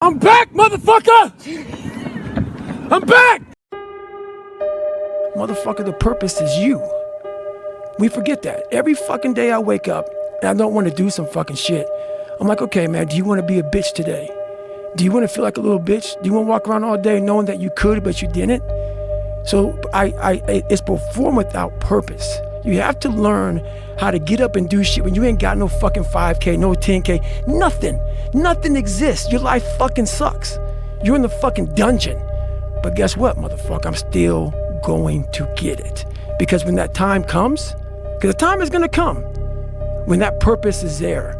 I'm back, motherfucker! I'm back! Motherfucker, the purpose is you. We forget that. Every fucking day I wake up and I don't want to do some fucking shit. I'm like, okay, man, do you want to be a bitch today? Do you want to feel like a little bitch? Do you want to walk around all day knowing that you could, but you didn't? So it's perform without purpose. You have to learn how to get up and do shit when you ain't got no fucking 5K, no 10K, nothing. Nothing exists. Your life fucking sucks. You're in the fucking dungeon. But guess what, motherfucker? I'm still going to get it. Because when that time comes, because the time is gonna come, when that purpose is there,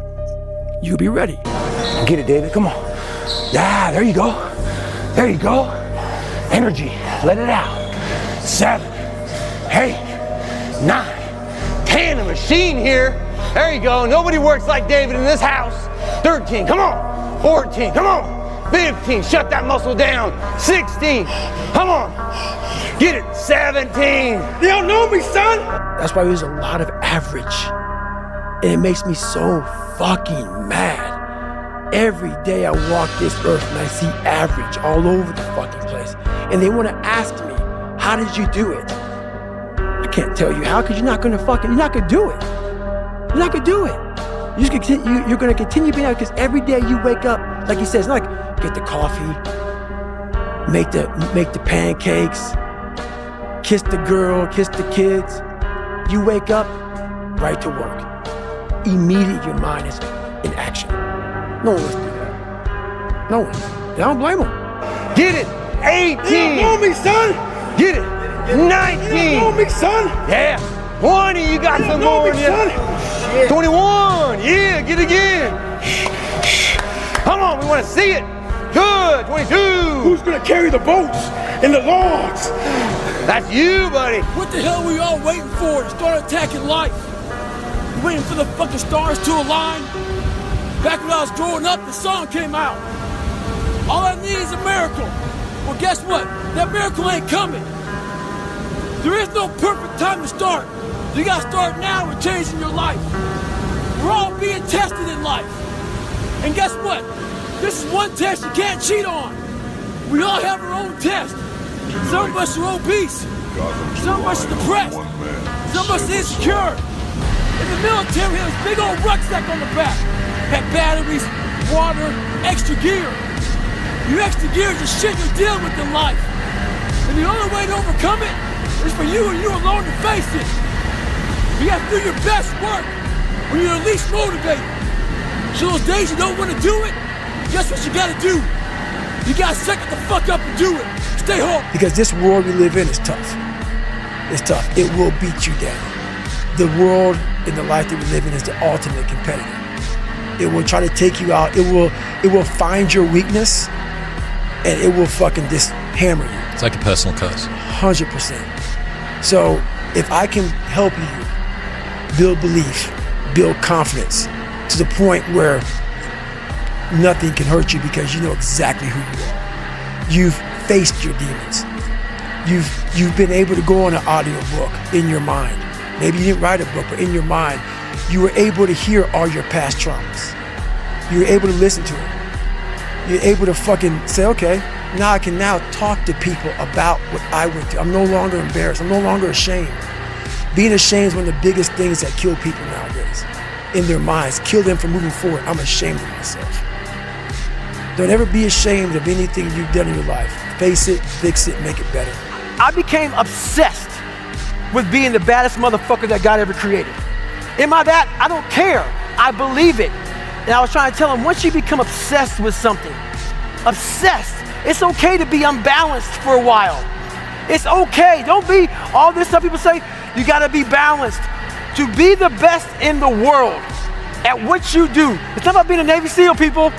you'll be ready. Get it, David, come on. Yeah, there you go. There you go. Energy, let it out. 7, 8, 9, 10, a machine here. There you go. Nobody works like David in this house. 13, come on. 14, come on. 15, shut that muscle down. 16, come on. Get it. 17. They don't know me, son. That's why there's a lot of average. And it makes me so fucking mad. Every day I walk this earth and I see average all over the fucking place. And they want to ask me, how did you do it? I can't tell you how, because you're not gonna do it. You're not gonna do it. You're gonna continue being out, because every day you wake up, like he says, like get the coffee, make the pancakes, kiss the girl, kiss the kids. You wake up, right to work. Immediately your mind is in action. No one wants to do that. No one. I don't blame them. Get it. 18. You don't know me, son. Get it. 19. You don't know me, son. Yeah. 20. You got some more in you. 21. Yeah. Get it again. Come on. We want to see it. Good. 22. Who's gonna carry the boats and the logs? That's you, buddy. What the hell are we all waiting for to start attacking life? You waiting for the fucking stars to align? Back when I was growing up, the song came out. All I need is a miracle. Well, guess what? That miracle ain't coming. There is no perfect time to start. You gotta start now with changing your life. We're all being tested in life. And guess what? This is one test you can't cheat on. We all have our own test. Some of us are obese. Some of us are depressed. Some of us are insecure. In the military, we have this big old rucksack on the back. Had batteries, water, extra gear. Your extra gear is the shit you're dealing with in life. And the only way to overcome it is for you and you alone to face it. You have to do your best work when you're least motivated. So those days you don't want to do it, guess what you gotta do? You gotta suck it the fuck up and do it. Stay home. Because this world we live in is tough. It's tough. It will beat you down. The world and the life that we live in is the ultimate competitor. It will try to take you out. It will find your weakness and it will fucking just hammer you. It's like a personal curse. 100%. So if I can help you build belief, build confidence to the point where nothing can hurt you because you know exactly who you are. You've faced your demons. You've been able to go on an audio book in your mind. Maybe you didn't write a book, but in your mind, you were able to hear all your past traumas. You were able to listen to it. You're able to fucking say, okay, now I can now talk to people about what I went through. I'm no longer embarrassed. I'm no longer ashamed. Being ashamed is one of the biggest things that kill people nowadays. In their minds, kill them from moving forward. I'm ashamed of myself. Don't ever be ashamed of anything you've done in your life. Face it, fix it, make it better. I became obsessed with being the baddest motherfucker that God ever created. Am I that? I don't care. I believe it. And I was trying to tell him, once you become obsessed with something, obsessed, it's okay to be unbalanced for a while. It's okay. Don't be all this stuff people say, you gotta be balanced. To be the best in the world at what you do, it's not about being a Navy SEAL, people.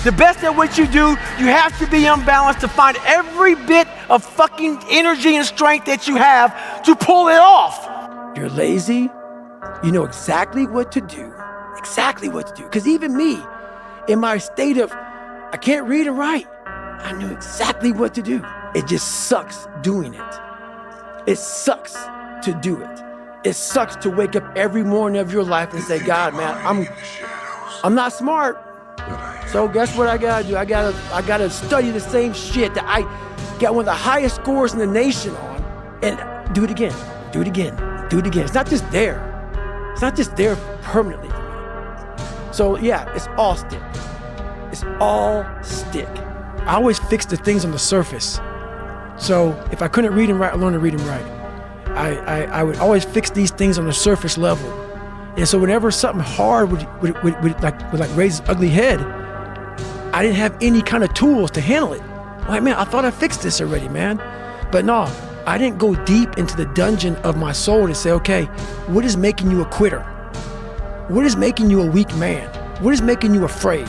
The best at what you do, you have to be unbalanced to find every bit of fucking energy and strength that you have to pull it off. You're lazy, you know exactly what to do. Exactly what to do. Because even me, in my state of, I can't read and write, I knew exactly what to do. It just sucks doing it. It sucks to do it. It sucks to wake up every morning of your life and say, God, man, I'm not smart, So guess what I gotta do? I gotta study the same shit that I got one of the highest scores in the nation on, and do it again, do it again, do it again. It's not just there. It's not just there permanently for me. So yeah, it's all stick. It's all stick. I always fix the things on the surface. So if I couldn't read and write, I learned to read and write. I would always fix these things on the surface level. And so whenever something hard would raise its ugly head, I didn't have any kind of tools to handle it. I'm like, man, I thought I fixed this already, man. But no, I didn't go deep into the dungeon of my soul to say, okay, what is making you a quitter? What is making you a weak man? What is making you afraid?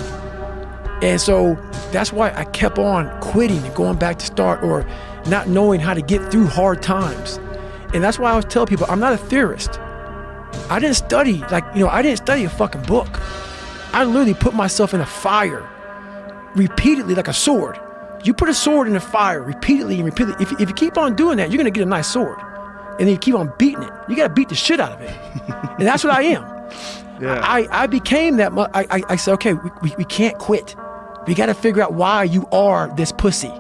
And so that's why I kept on quitting and going back to start, or not knowing how to get through hard times. And that's why I always tell people, I'm not a theorist. I didn't study, I didn't study a fucking book. I literally put myself in a fire repeatedly like a sword. You put a sword in the fire repeatedly and repeatedly. If you keep on doing that, you're gonna get a nice sword. And then you keep on beating it. You gotta beat the shit out of it. And that's what I am. Yeah. I became that. I said, okay, we can't quit. We gotta figure out why you are this pussy.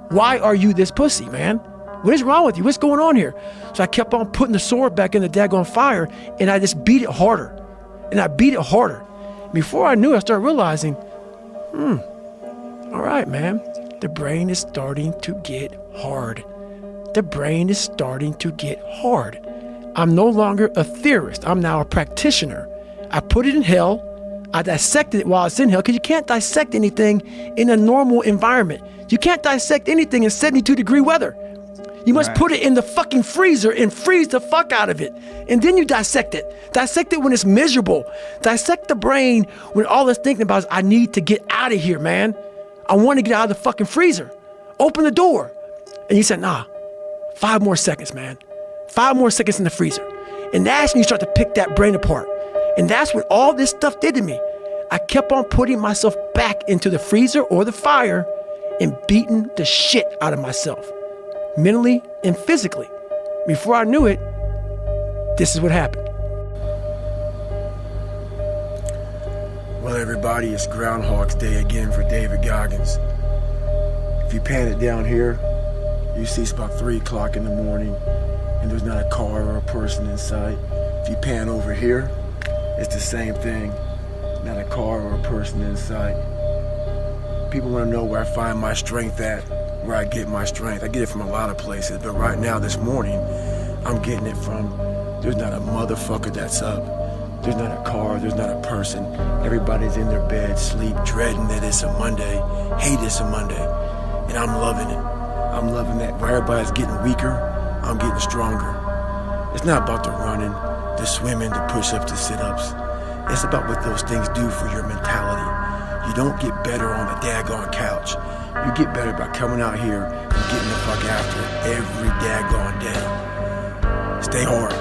Why are you this pussy, man? What is wrong with you? What's going on here? So I kept on putting the sword back in the daggone fire, and I just beat it harder. And I beat it harder. Before I knew it, I started realizing, all right, man, the brain is starting to get hard. The brain is starting to get hard. I'm no longer a theorist. I'm now a practitioner. I put it in hell. I dissected it while it's in hell, because you can't dissect anything in a normal environment. You can't dissect anything in 72-degree weather. You must put it in the fucking freezer and freeze the fuck out of it. And then you dissect it. Dissect it when it's miserable. Dissect the brain when all it's thinking about is, I need to get out of here, man. I want to get out of the fucking freezer. Open the door. And you said, nah, 5 more seconds, man. 5 more seconds in the freezer. And that's when you start to pick that brain apart. And that's what all this stuff did to me. I kept on putting myself back into the freezer or the fire and beating the shit out of myself, mentally and physically. Before I knew it, this is what happened. Well, everybody, it's Groundhog's Day again for David Goggins. If you pan it down here, you see it's about 3 o'clock in the morning and there's not a car or a person in sight. If you pan over here, it's the same thing. Not a car or a person in sight. People want to know where I find my strength at, where I get my strength. I get it from a lot of places, but right now, this morning, I'm getting it from, there's not a motherfucker that's up. There's not a car, there's not a person. Everybody's in their bed, sleep, dreading that it's a Monday, hate it's a Monday. And I'm loving it. I'm loving that. Where everybody's getting weaker, I'm getting stronger. It's not about the running, the swimming, the push-ups, the sit-ups. It's about what those things do for your mentality. You don't get better on the daggone couch. You get better by coming out here and getting the fuck after it every daggone day. Stay hard.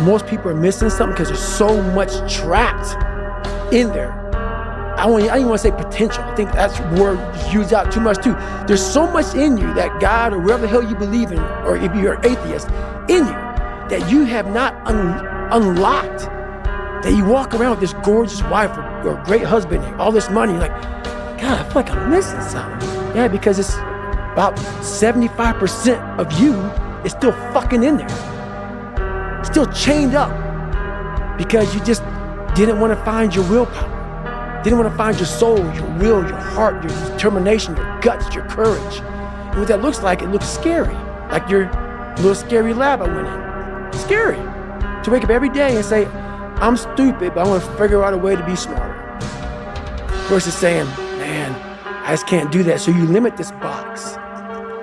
Most people are missing something because there's so much trapped in there. I don't even want to say potential. I think that's a word used out too much too. There's so much in you that God or whatever the hell you believe in, or if you're an atheist, in you that you have not unlocked. That you walk around with this gorgeous wife or great husband and all this money, like, God, I feel like I'm missing something. Yeah, because it's about 75% of you is still fucking in there. Still chained up. Because you just didn't want to find your willpower. Didn't want to find your soul, your will, your heart, your determination, your guts, your courage. And what that looks like, it looks scary. Like your little scary lab I went in. Scary. To wake up every day and say, I'm stupid, but I want to figure out a way to be smarter. Versus saying, man, I just can't do that. So you limit this box.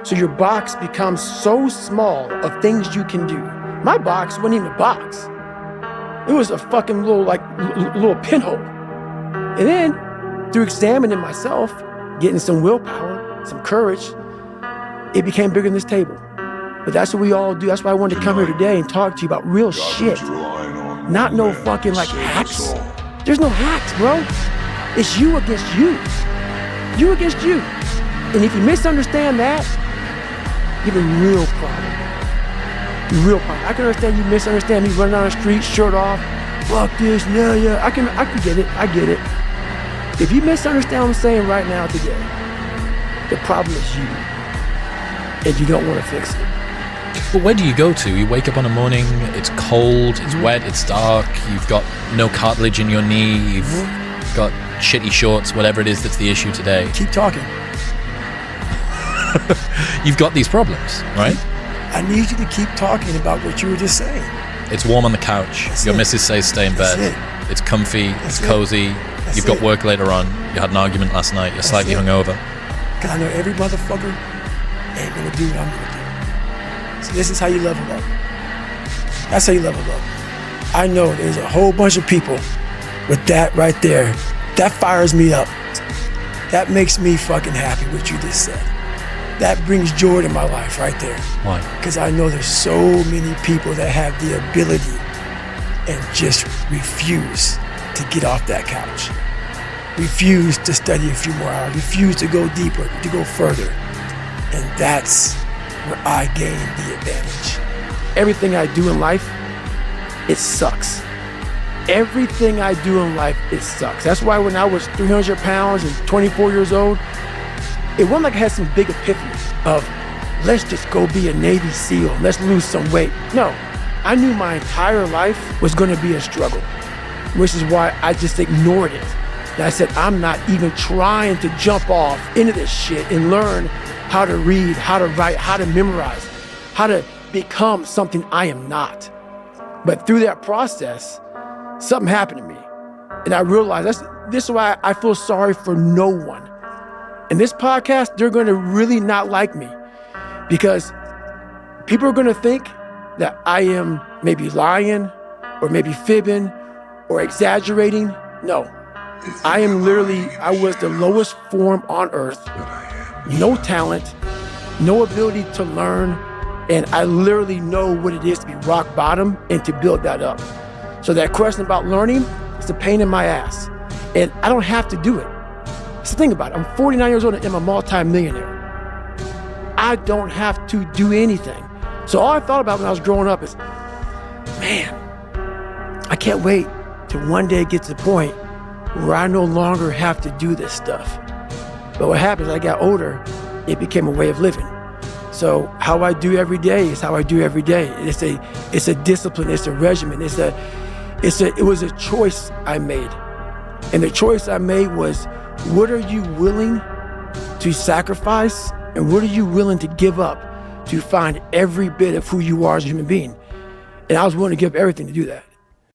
So your box becomes so small of things you can do. My box wasn't even a box. It was a fucking little pinhole. And then, through examining myself, getting some willpower, some courage, it became bigger than this table. But that's what we all do. That's why I wanted to come here today and talk to you about real shit. Not no fucking like hacks. There's no hacks, bro. It's you against you. You against you. And if you misunderstand that, you have a real problem. Real problem. I can understand you misunderstand me running down the street, shirt off. Fuck this, yeah. I can get it. I get it. If you misunderstand what I'm saying right now today, the problem is you, and you don't want to fix it. But where do you go to? You wake up on a morning, it's cold, it's wet, it's dark, you've got no cartilage in your knee, you've got shitty shorts, whatever it is that's the issue today. Keep talking. You've got these problems, right? I need you to keep talking about what you were just saying. It's warm on the couch. Your missus says stay in bed. It's comfy, it's cozy. You've got work later on. You had an argument last night. You're slightly hungover. Because I know every motherfucker ain't going to do what I'm going to do. So this is how you level up. That's how you level up. I know there's a whole bunch of people with that right there. That fires me up. That makes me fucking happy what you just said. That brings joy to my life right there. Why? Because I know there's so many people that have the ability and just refuse to get off that couch. Refuse to study a few more hours. Refuse to go deeper, to go further. And that's where I gain the advantage. Everything I do in life, it sucks. Everything I do in life, it sucks. That's why when I was 300 pounds and 24 years old, it wasn't like I had some big epiphany of, let's just go be a Navy SEAL, let's lose some weight. No, I knew my entire life was gonna be a struggle, which is why I just ignored it. And I said, I'm not even trying to jump off into this shit and learn how to read, how to write, how to memorize, how to become something I am not. But through that process, something happened to me. And I realized this is why I feel sorry for no one. In this podcast, they're going to really not like me because people are going to think that I am maybe lying or maybe fibbing or exaggerating. No, I was the lowest form on earth. No talent, no ability to learn. And I literally know what it is to be rock bottom and to build that up. So that question about learning is a pain in my ass. And I don't have to do it. So think about it. I'm 49 years old and I'm a multi-millionaire. I don't have to do anything. So all I thought about when I was growing up is, man, I can't wait to one day get to the point where I no longer have to do this stuff. But what happened as I got older, it became a way of living. So how I do every day is how I do every day. It's a discipline, it's a regimen, it was a choice I made. And the choice I made was, what are you willing to sacrifice and what are you willing to give up to find every bit of who you are as a human being? And I was willing to give everything to do that.